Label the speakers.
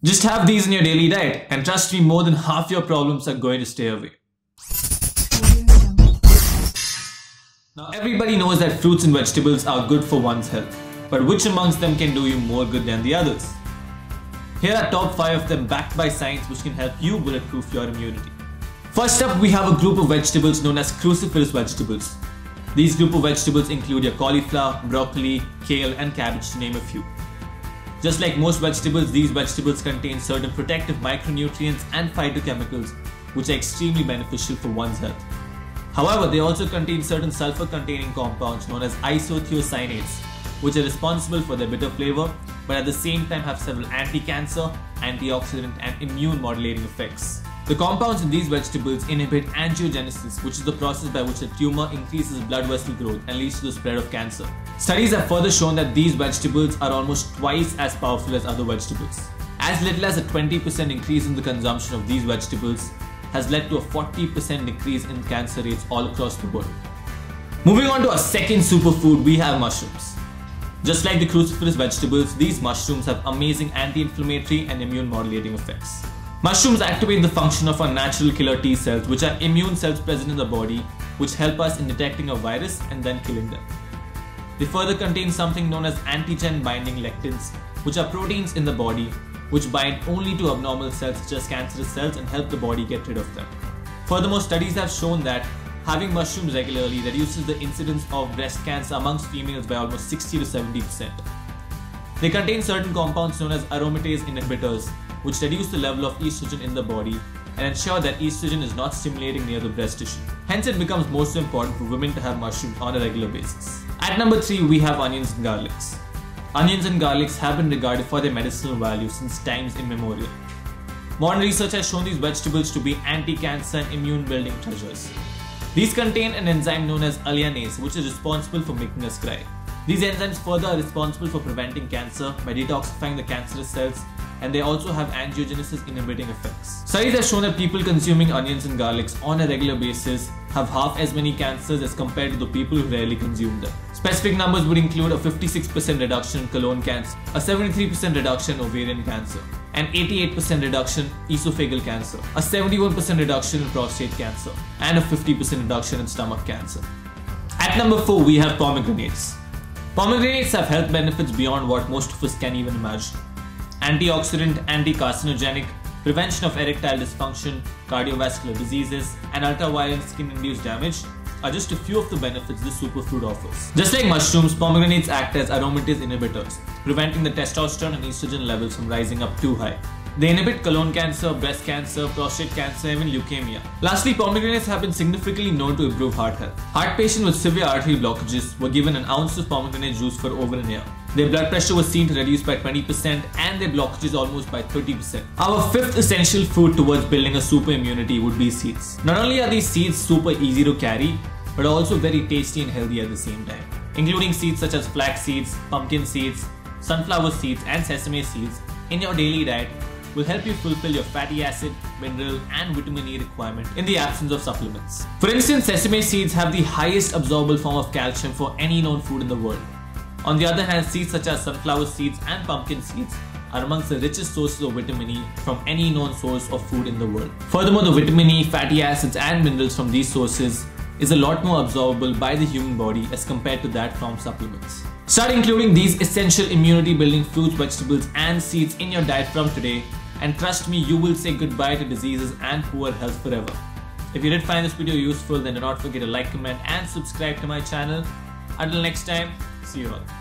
Speaker 1: Just have these in your daily diet and trust me, more than half your problems are going to stay away. Now everybody knows that fruits and vegetables are good for one's health, but which amongst them can do you more good than the others? Here are top 5 of them backed by science which can help you bulletproof your immunity. First up, we have a group of vegetables known as cruciferous vegetables. These group of vegetables include your cauliflower, broccoli, kale and cabbage to name a few. Just like most vegetables, these vegetables contain certain protective micronutrients and phytochemicals which are extremely beneficial for one's health. However, they also contain certain sulfur-containing compounds known as isothiocyanates, which are responsible for their bitter flavor, but at the same time have several anti-cancer, antioxidant and immune modulating effects. The compounds in these vegetables inhibit angiogenesis, which is the process by which a tumor increases blood vessel growth and leads to the spread of cancer. Studies have further shown that these vegetables are almost twice as powerful as other vegetables. As little as a 20% increase in the consumption of these vegetables has led to a 40% decrease in cancer rates all across the world. Moving on to our second superfood, we have mushrooms. Just like the cruciferous vegetables, these mushrooms have amazing anti-inflammatory and immune modulating effects. Mushrooms activate the function of our natural killer T cells, which are immune cells present in the body, which help us in detecting a virus and then killing them. They further contain something known as antigen binding lectins, which are proteins in the body which bind only to abnormal cells such as cancerous cells and help the body get rid of them. Furthermore, studies have shown that having mushrooms regularly reduces the incidence of breast cancer amongst females by almost 60 to 70%. They contain certain compounds known as aromatase inhibitors, which reduce the level of estrogen in the body and ensure that estrogen is not stimulating near the breast tissue. Hence, it becomes more so important for women to have mushrooms on a regular basis. At number 3, we have onions and garlics. Onions and garlics have been regarded for their medicinal value since times immemorial. Modern research has shown these vegetables to be anti-cancer and immune-building treasures. These contain an enzyme known as alliinase, which is responsible for making us cry. These enzymes further are responsible for preventing cancer by detoxifying the cancerous cells, and they also have angiogenesis inhibiting effects. Studies have shown that people consuming onions and garlics on a regular basis have half as many cancers as compared to the people who rarely consume them. Specific numbers would include a 56% reduction in colon cancer, a 73% reduction in ovarian cancer, an 88% reduction in esophageal cancer, a 71% reduction in prostate cancer, and a 50% reduction in stomach cancer. At number 4, we have pomegranates. Pomegranates have health benefits beyond what most of us can even imagine. Antioxidant, anti-carcinogenic, prevention of erectile dysfunction, cardiovascular diseases, and ultraviolet skin-induced damage are just a few of the benefits this superfood offers. Just like mushrooms, pomegranates act as aromatase inhibitors, preventing the testosterone and estrogen levels from rising up too high. They inhibit colon cancer, breast cancer, prostate cancer, even leukemia. Lastly, pomegranates have been significantly known to improve heart health. Heart patients with severe artery blockages were given an ounce of pomegranate juice for over a year. Their blood pressure was seen to reduce by 20% and their blockages almost by 30%. Our fifth essential food towards building a super immunity would be seeds. Not only are these seeds super easy to carry, but also very tasty and healthy at the same time. Including seeds such as flax seeds, pumpkin seeds, sunflower seeds and sesame seeds in your daily diet will help you fulfill your fatty acid, mineral and vitamin E requirement in the absence of supplements. For instance, sesame seeds have the highest absorbable form of calcium for any known food in the world. On the other hand, seeds such as sunflower seeds and pumpkin seeds are amongst the richest sources of vitamin E from any known source of food in the world. Furthermore, the vitamin E, fatty acids and minerals from these sources is a lot more absorbable by the human body as compared to that from supplements. Start including these essential immunity building fruits, vegetables and seeds in your diet from today, and trust me, you will say goodbye to diseases and poor health forever. If you did find this video useful, then do not forget to like, comment and subscribe to my channel. Until next time, see you all.